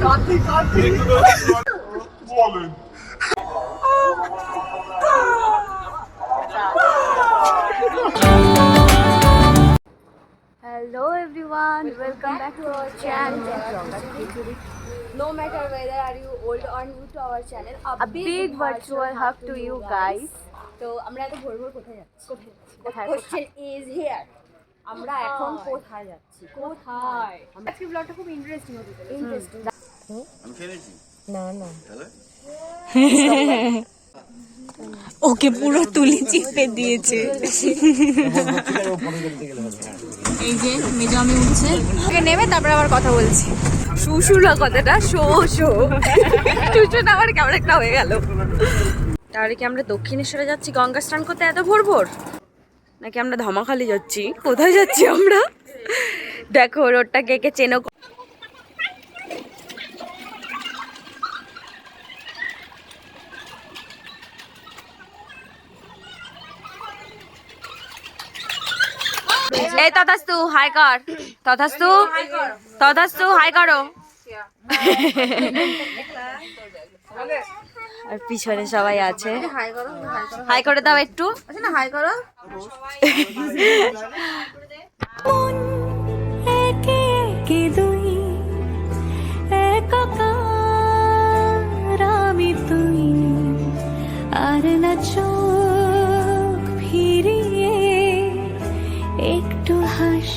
Hello everyone, welcome back to our channel. No matter whether are you old or new to our channel, a big virtual hug to you guys. তো আমরা এত ভোর ভোর কোথায় যাচ্ছি? কোথায়? Question is here. আমরা এখন কোথায় যাচ্ছি? কোথায়? আজকে ব্লগটা খুব ইন্টারেস্টিং হতে চলেছে। ইন্টারেস্টিং। আমি ফেলেছি না না। তাহলে ওকে পুরো তুলি চিপে দিয়েছে। এই যে মেজামে উঠছে, আগে নেমে তারপর আবার কথা বলছি। শুশু না কথাটা, শো শো শুশু না আবার কেমন একটা হয়ে গেল। তাহলে কি আমরা দক্ষিণেশ্বরে যাচ্ছি গঙ্গা স্নান করতে এত ভোর ভোর, নাকি আমরা ধামাখালি যাচ্ছি? কোথায় যাচ্ছি আমরা? দেখো রোডটা কে কে চেনো। এই তথাস্তু হাই কর, তথাস্তু তথাস্তু হাই করো। আর পিছনে সবাই আছে, হাই করে দাও একটু। হাই করো। আর না চোখ ফিরিয়ে একটু হাস।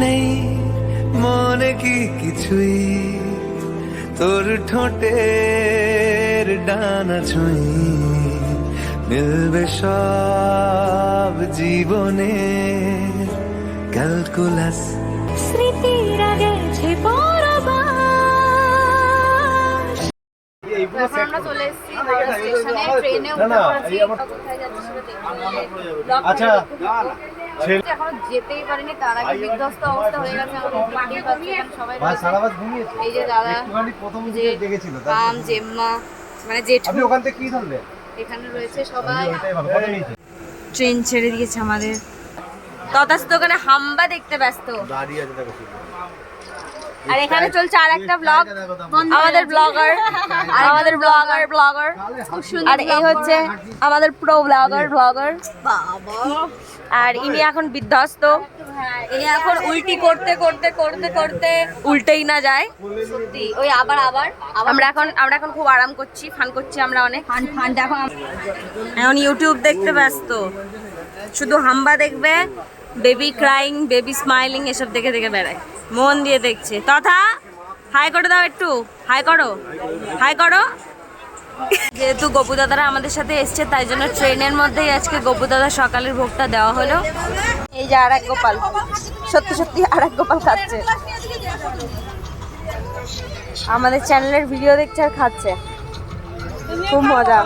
নেই মনে কি কিছুই, তোর ঠোঁটের ডানা ছুঁই, মিলবে সব জীবনে ক্যালকুলাস। স্মৃতির আগে যে পরবাস। আমরা চলে এসেছি হাওড়া স্টেশনে, ট্রেনে উঠে পড়েছি। কোথায় যাচ্ছি সেটা দেখতে আচ্ছা এখনো যেতেই পারিনি, তার আগে বিধ্বস্ত অবস্থা হয়ে গেছে। সবাই এই যে দাদা, আম জেম্মা মানে জেঠু, এখানে রয়েছে সবাই। ট্রেন ছেড়ে দিয়েছে আমাদের। তথাস্তু ওখানে হাম্বা দেখতে ব্যস্ত। আর এখানে চলছে আর একটা ব্লগ, আমাদের ব্লগার আর এই হচ্ছে আমাদের প্রো ব্লগার। আর ইনি এখন বিধ্বস্ত, ইনি এখন উল্টি করতে করতে করতে করতে উল্টেই না যায়। সত্যি ওই আবার আমরা এখন খুব আরাম করছি, ফান করছি আমরা অনেক। ফান এখন ইউটিউব দেখতে ব্যস্ত, শুধু হাম্বা দেখবে, বেবি ক্রাইং, বেবি স্মাইলিং এসব দেখে দেখে বেড়ায়, মন দিয়ে দেখছে। তথা হাই করে দাও একটু, হাই করো, হাই করো। যেহেতু গপু দাদারা আমাদের সাথে এসছে, তাই জন্য ট্রেনের মধ্যেই আজকে গপু দাদা সকালের ভোগটা দেওয়া হলো। এই যে আর এক গোপাল, সত্যি সত্যি আর এক গোপাল খাচ্ছে, আমাদের চ্যানেলের ভিডিও দেখছে আর খাচ্ছে, খুব মজা,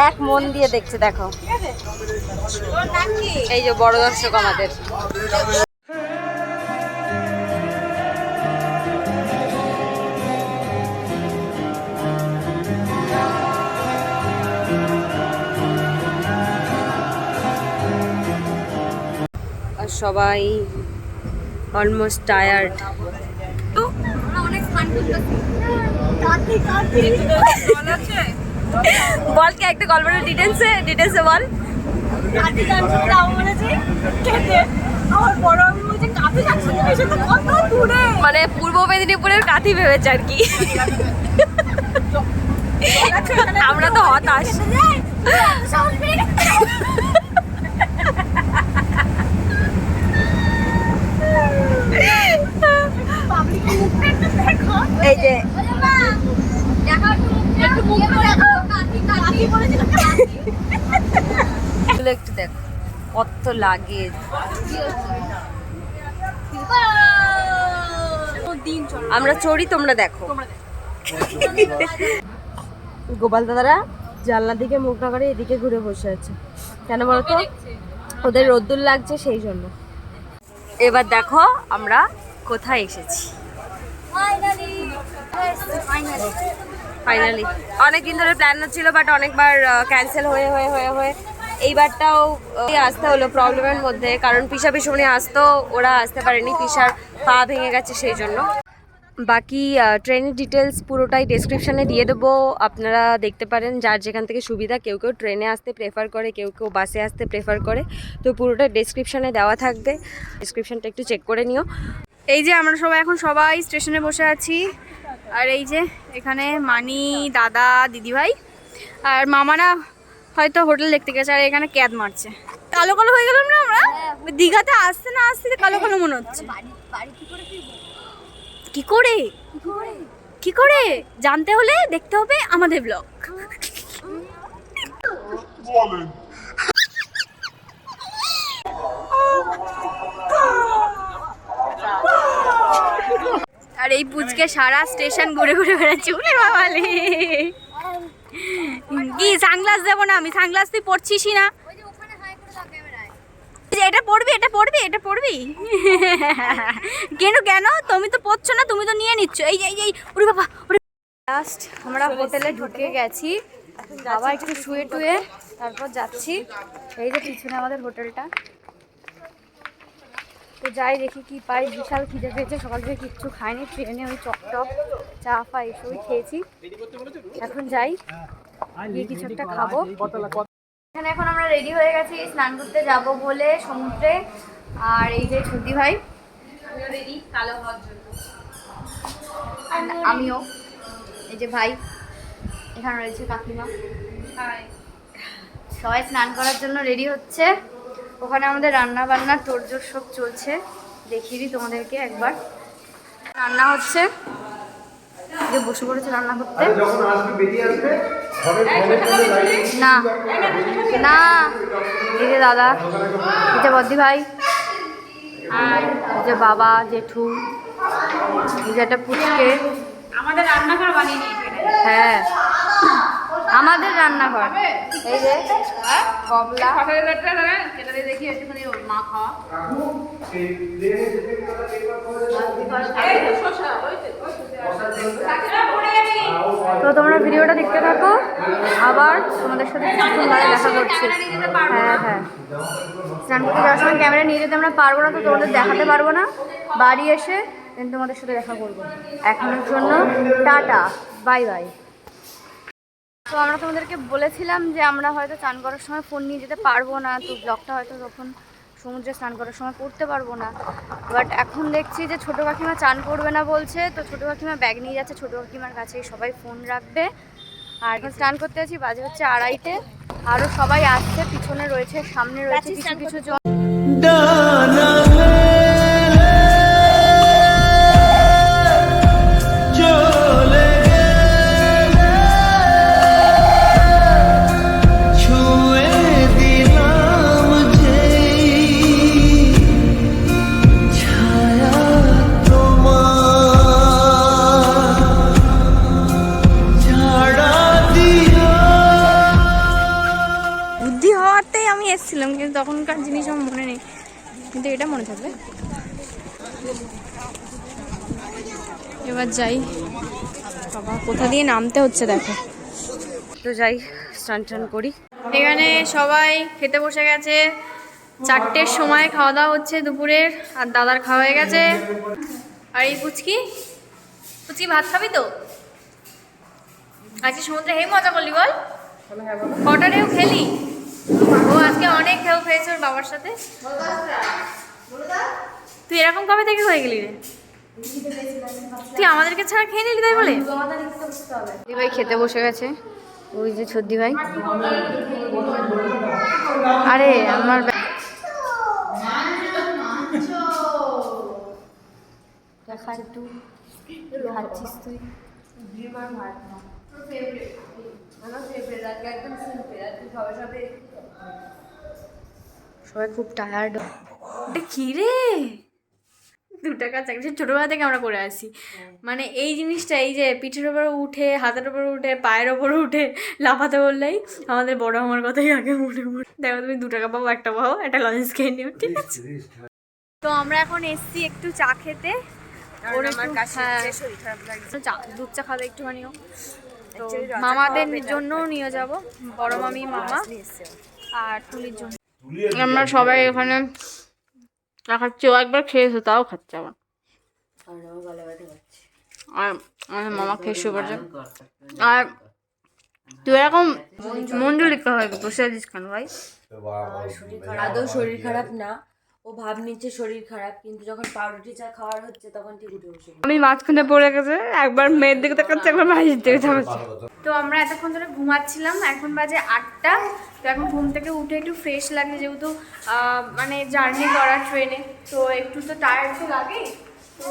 এক মন দিয়ে দেখছে। দেখো এই যে বড় দর্শক আমাদের। আর সবাই অলমোস্ট টায়ার্ড। বল কে একটা গল্প ডিটেলসে বল। মানে পূর্ব মেদিনীপুরের কাঁথি ভেবেছে আর কি। আমরা তো হতাশ। এই যে একটু দেখ কত লাগে। আমরা চড়ি, তোমরা দেখো। গোপাল দাদারা জানলা দিকে মুখ না করে এদিকে ঘুরে বসে আছে, কেন বলতো? ওদের রোদ্দুর লাগছে সেই জন্য। এবার দেখো আমরা কোথায় এসেছি। ফাইনালি অনেকদিন ধরে প্ল্যান হচ্ছিল, বাট অনেকবার ক্যান্সেল হয়ে হয়ে হয়ে হয়ে এইবারটাও আসতে হলো প্রবলেমের মধ্যে, কারণ পিসা পিসুমনি আসতো, ওরা আসতে পারেনি, পিসার পা ভেঙে গেছে সেই জন্য। বাকি ট্রেনের ডিটেলস পুরোটাই ডেসক্রিপশানে দিয়ে দেবো, আপনারা দেখতে পারেন যার যেখান থেকে সুবিধা। কেউ কেউ ট্রেনে আসতে প্রেফার করে, কেউ কেউ বাসে আসতে প্রেফার করে, তো পুরোটা ডেসক্রিপশানে দেওয়া থাকবে, ডেসক্রিপশানটা একটু চেক করে নিও। এই যে আমরা সবাই স্টেশনে বসে আছি, আর এই যে এখানে মানি, দাদা, দিদিভাই আর মামারা হয়তো হোটেল দেখতে গেছে, আর এখানে ক্যাদ মারছে। কালো কালো হয়ে গেলাম না আমরা, দীঘাতে আসতে না আসতে কালো কালো মনে হচ্ছে। কি করে জানতে হলে দেখতে হবে আমাদের ব্লগ। আর এই পুচকে সারা স্টেশন ঘুরে ঘুরে বেড়াচ্ছে। উলে বাবালে, কি সানগ্লাস দেবো না আমি? সানগ্লাস তুই পড়ছিসই না। এটা পড়বি কেন তুমি তো পড়ছো না, তুমি তো নিয়ে নিচ্ছ। এই ওরে বাবা, লাস্ট আমরা হোটেলে ঢুকে গেছি, বাবা একটু শুয়ে টুয়ে তারপর যাচ্ছি। এই যে পিছনে আমাদের হোটেলটা, তো যাই দেখি কি পাই। বিশাল খিদে পেয়েছে, সকাল থেকে কিচ্ছু খাইনি, ট্রেনে ওই চপটপ চা ফা এসবই খেয়েছি। এখন যাই গিয়ে কিছু একটা খাবো। এখানে এখন আমরা রেডি হয়ে গেছি স্নান করতে যাব বলে সমুদ্রে। আর এই যে ছুটি ভাই রেডি কালো হওয়ার জন্য, আমিও। এই যে ভাই, এখানে রয়েছে কাকিমা, সবাই স্নান করার জন্য রেডি হচ্ছে। ওখানে আমাদের রান্না বান্না তোড়জোড় সব চলছে, দেখিয়ে দিই তোমাদেরকে একবার। রান্না হচ্ছে, যে বসে পড়েছে রান্না করতে। না না, এই যে দাদা, এই যে বদ্দি ভাই, এই যে বাবা, জেঠু, এই যে একটা পুচকে। আমাদের রান্নাঘর বানিয়ে নিয়েছে। হ্যাঁ, আমাদের রান্নাঘর। এই যে কমলা, দেখি একটুখানি মা খাওয়া। তো তোমরা ভিডিওটা দেখতে থাকো, আবার তোমাদের সাথে কিছুক্ষণ বাদে দেখা করছি। হ্যাঁ হ্যাঁ, স্নান করতে যাওয়ার সময় ক্যামেরা নিয়ে যেতে আমরা পারবো না, তো তোমাদের দেখাতে পারবো না। বাড়ি এসে দেন তোমাদের সাথে দেখা করবো। এখনের জন্য টাটা, বাই বাই। তো আমরা তোমাদেরকে বলেছিলাম যে আমরা হয়তো স্নান করার সময় ফোন নিয়ে যেতে পারবো না, তো ব্লগটা হয়তো তখন সমুদ্রে স্নান করার সময় করতে পারবো না। বাট এখন দেখছি যে ছোটো কাকিমা চান করবে না বলছে, তো ছোটো কাকিমা ব্যাগ নিয়ে যাচ্ছে, ছোটো কাকিমার কাছেই সবাই ফোন রাখবে। আর এখন স্নান করতে আছি, বাজে হচ্ছে 2:30। আরও সবাই আসছে, পিছনে রয়েছে, সামনে রয়েছে কিছু কিছু জন। এসেছিলাম কিন্তু তখনকার জিনিস আমার মনে নেই, কিন্তু এটা মনে থাকবে। এবার যাই, বাবা কোথা দিয়ে নামতে হচ্ছে দেখো। তো যাই স্নান টান করি। এখানে সবাই খেতে বসে গেছে, 4টের সময় খাওয়া দাওয়া হচ্ছে দুপুরের। আর দাদার খাওয়া হয়ে গেছে। আর এই পুচকি ভাত খাবি তো? আজকে সমুদ্রে হেই মজা করলি বল, কটা ঢেউ খেলি? ও আজকে অনেক ঢেউ খেয়েছে ওর বাবার সাথে। তুই এরকম কবে থেকে হয়ে গেলি রে? তুই আমাদেরকে ছাড়া খেয়ে নিলি তাই বলে? ভাই খেতে বসে গেছে, ওই যে ছদ্দি ভাই। আরে আমার দেখা একটু খাচ্ছিস তুই? সবাই খুব টায়ার্ড। এটা কি রে? 2 টাকা চাকরি ছোটবেলা থেকে আমরা করে আসি। মানে এই জিনিসটা, এই যে পিঠের ওপরে উঠে, হাতের ওপরে উঠে, পায়ের ওপরে উঠে লাফাতে বললেই আমাদের বড় আমার কথাই আগে মনে পড়ে। দেখো তুমি 2 টাকা পাবো, একটা পাবো, একটা লঞ্চ খেয়ে নিও, ঠিক আছে? তো আমরা এখন এসছি একটু চা খেতে। দুধ চা খাবে একটুখানিও, তো মামাদের জন্যও নিয়ে যাব, বড় মামি, মামা আর তুলির জন্য। আমরা সবাই এখানে চা খাচ্ছি। ও একবার খেয়েছো, তাও খাচ্ছে আবার। আর আমার মামা খেয়ে শুয়ে পড়ছে। আর তুই এরকম মঞ্জুলিকা হয়ে বসে আছিস কেন ভাই? আদৌ শরীর খারাপ না, ও ভাব নিচ্ছে শরীর খারাপ, কিন্তু যখন পাউরুটি চা খাওয়ার হচ্ছে তখন ঠিক উঠে বসে। আমি মাঝখানে পড়ে গেছে, একবার মেয়ের দিকে তাকাচ্ছে, একবার মায়ের দিকে তাকাচ্ছে। তো আমরা এতক্ষণ ধরে ঘুমাচ্ছিলাম, এখন বাজে 8টা। তো এখন ঘুম থেকে উঠে একটু ফ্রেশ লাগে, যেহেতু মানে জার্নি করা ট্রেনে, তো একটু তো টায়ার্ড তো লাগেই। তো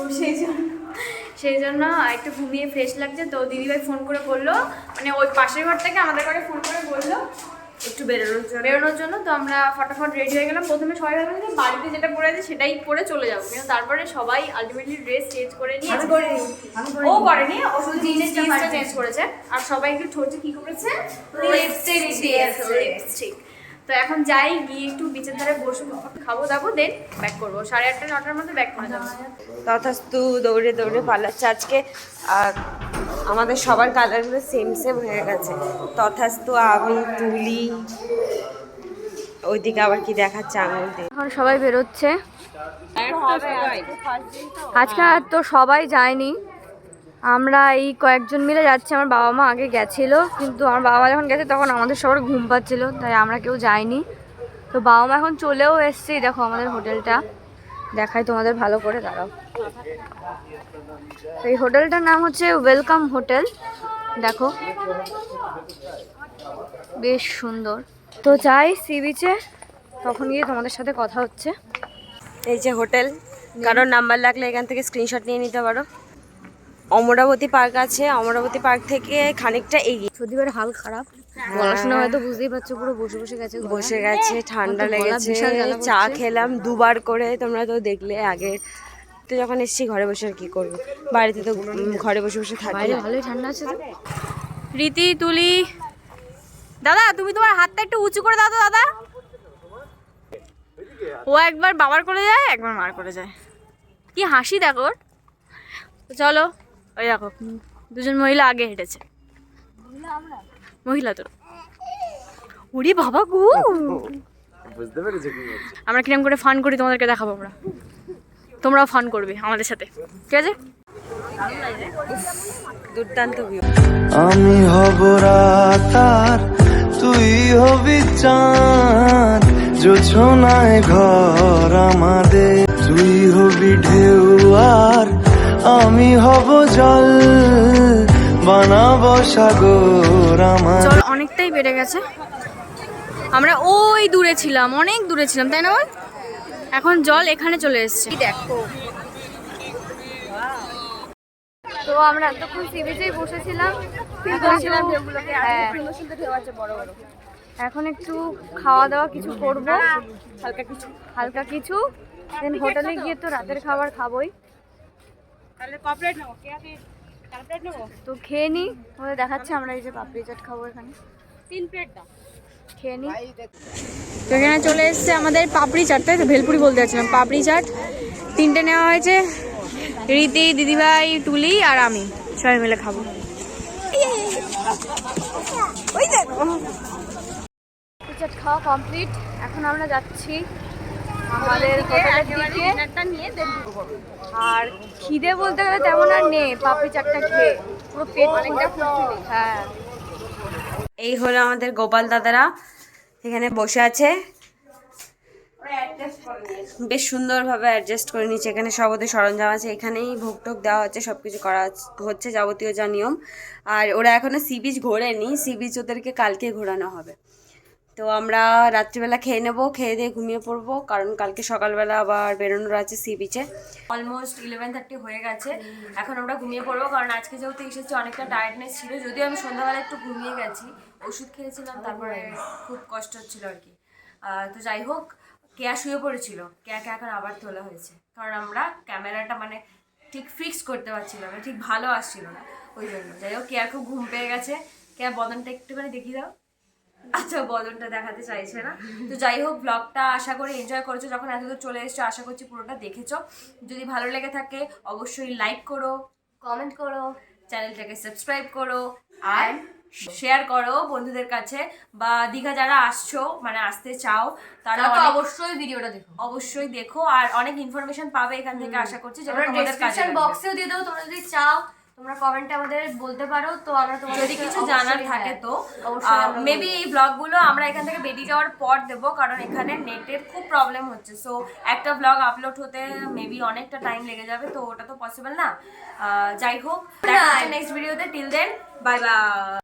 সেই জন্য একটু ঘুমিয়ে ফ্রেশ লাগছে। তো দিদিভাই ফোন করে বললো, মানে ওই পাশের ঘর থেকে আমাদের ঘরে ফোন করে বললো একটু বেরোনোর জন্য। তো আমরা ফটাফট রেডি হয়ে গেলাম। প্রথমে সবাই ভাবলাম যে বাড়িতে যেটা পরে আছে সেটাই পরে চলে যাবো, কিন্তু তারপরে সবাই আলটিমেটলি ড্রেস চেঞ্জ করে নিয়ে, ও করেনি, ও শুধু জিন্সটা চেঞ্জ করেছে। আর সবাই একটু ঠোঁটে কি করেছে, লিপস্টিক। তো এখন যাই, গিয়ে একটু বিচের ধারে বসে খাবো দাবো, দেন ব্যাক করবো। 8:30 9টার মধ্যে ব্যাক করে যাবো। তথাস্তু দৌড়ে দৌড়ে পালাচ্ছে আজকে। আর আমাদের সবার কালারগুলো সেম সেম হয়ে গেছে। তথাস্তু, আমি, তুলি, ওইদিকে আবার কি দেখাচ্ছে আঙুল দিয়ে। এখন সবাই বেরোচ্ছে। আজকে আর তো সবাই যায়নি, আমরা এই কয়েকজন মিলে যাচ্ছি। আমার বাবা মা আগে গেছিলো, কিন্তু আমার বাবা যখন গেছে তখন আমাদের সবার ঘুম পাচ্ছিল, তাই আমরা কেউ যাইনি। তো বাবা মা এখন চলেও এসছে। দেখো আমাদের হোটেলটা দেখাই তোমাদের ভালো করে, দাঁড়াও। এই হোটেলটার নাম হচ্ছে ওয়েলকাম হোটেল, দেখো বেশ সুন্দর। তো যাই সি বিচে, তখন গিয়ে তোমাদের সাথে কথা হচ্ছে। এই যে হোটেল, কারোর নাম্বার লাগলে এখান থেকে স্ক্রিনশট নিয়ে নিতে পারো। অমরাবতী পার্ক আছে, অমরাবতী পার্ক থেকে খানিকটা এগিয়ে। সত্যিবার হাল খারাপ, পড়াশোনা হয়তো বুঝতেই পারছো, পুরো বসে গেছে, ঠান্ডা লেগেছে। চা খেলাম দুবার করে, তোমরা তো দেখলে আগে। তো যখন এসছি ঘরে বসে আর কি করবো, বাড়িতে তো ঘরে বসে বসে থাকি। ভালোই ঠান্ডা আছে তো। রীতি, তুলি, দাদা তুমি তোমার হাতটা একটু উঁচু করে দাও তো দাদা। ও একবার বাবার করে যায়, একবার মার করে যায়, কি হাসি দেখো। তো চলো, ওই দেখো দুজন মহিলা আগে হেঁটেছে। মহিলা তো ওরে বাবা গো, আমরা কিরম করে ফান করি তোমাদেরকে দেখাবো আমরা, তোমরাও ফান করবে আমাদের সাথে, ঠিক আছে? দুর্দান্ত ভিউ। আমি হব রাত আর তুই হবি চাঁদ, জোছনায় ঘর আমাদের। তুই হবি ঢেউ আর আমি হব জল, বানাবো সাগর আমার। জল অনেকটাই বেড়ে গেছে, আমরা ওই দূরে ছিলাম, অনেক দূরে ছিলাম, তাই না? এখন জল এখানে চলে এসেছে, দেখো। তো আমরা এতক্ষণ সি বিচেই বসেছিলাম, এখন একটু খাওয়া দাওয়া কিছু করবো, হালকা কিছু, দেন হোটেলে গিয়ে তো রাতের খাবার খাবোই। তো খেয়ে নি, ওদের দেখাচ্ছে। আমরা এই যে পাপড়ি চাট খাবো, এখানে 3 প্লেট দাও, খেয়ে নি। তো এখানে চলে এসছে আমাদের পাপড়ি চাটটা, ভেলপুরি বলতে যাচ্ছিলাম, পাপড়ি চাট 3টে নেওয়া হয়েছে। রীতি, দিদিভাই, তুলি আর আমি সবাই মিলে খাবো। চাট খাওয়া কমপ্লিট, এখন আমরা যাচ্ছি আমাদের হোটেলের দিকে। আর খিদে বলতে গেলে তেমন আর নেই, পাপড়ি চাটটা খেয়ে পুরো পেট অনেকটা ফুল। হ্যাঁ, এই হলো আমাদের গোপাল দাদারা, এখানে বসে আছে, বেশ সুন্দরভাবে অ্যাডজাস্ট করে নিচ্ছে। এখানে সব ওদের সরঞ্জাম আছে, এখানেই ভোগ টোক দেওয়া হচ্ছে, সব কিছু করা হচ্ছে, যাবতীয় যা নিয়ম। আর ওরা এখনো সি বিচ ঘোরেনি, সি বিচ ওদেরকে কালকে ঘোরানো হবে। তো আমরা রাত্রিবেলা খেয়ে নেবো, খেয়ে দিয়ে ঘুমিয়ে পড়বো, কারণ কালকে সকালবেলা আবার বেরোনোর আছে সি বিচে। অলমোস্ট 11:30 হয়ে গেছে, এখন আমরা ঘুমিয়ে পড়বো, কারণ আজকে যেহেতু এসেছি অনেকটা টায়ার্ডনেস ছিল। যদিও আমি সন্ধ্যাবেলা একটু ঘুমিয়ে গেছি, ওষুধ খেয়েছিলাম, তারপরে খুব কষ্ট হচ্ছিলো আর কি। তো যাই হোক, কেয়া শুয়ে পড়েছিল, কেয়াকে এখন আবার তোলা হয়েছে, কারণ আমরা ক্যামেরাটা মানে ঠিক ফিক্স করতে পারছিলাম না, ঠিক ভালো আসছিল না, ওই জন্য। যাই হোক, কেয়ার খুব ঘুম পেয়ে গেছে। কেয়া বদনটা একটুখানি দেখিয়ে দাও। আচ্ছা, বদনটা দেখাতে চাইছে না। তো যাই হোক, ব্লগটা আশা করি এনজয় করেছো, যখন এতদূর চলে এসছো আশা করছি পুরোটা দেখেছো। যদি ভালো লেগে থাকে অবশ্যই লাইক করো, কমেন্ট করো, চ্যানেলটাকে সাবস্ক্রাইব করো, আর শেয়ার করো বন্ধুদের কাছে। বা দীঘা যারা আসছো, মানে আসতে চাও, তারা অবশ্যই ভিডিওটা দেখো, অবশ্যই দেখো। আর অনেক ইনফরমেশন পাবে এখান থেকে আশা করছি, যেটা তোমাদের কাছে বক্সেও দিয়ে দেবো। তোমরা যদি চাও তোমরা কমেন্টে আমাদের বলতে পারো, তো আমরা তোমাদের যদি কিছু জানার থাকে তো মেবি এই ব্লগগুলো আমরা এখান থেকে বেরিয়ে যাওয়ার পর দেবো, কারণ এখানে নেটের খুব প্রবলেম হচ্ছে। সো একটা ব্লগ আপলোড হতে মেবি অনেকটা টাইম লেগে যাবে, তো ওটা তো পসিবল না। যাই হোক, দেখা হচ্ছে নেক্সট ভিডিওতে। Till then, bye by.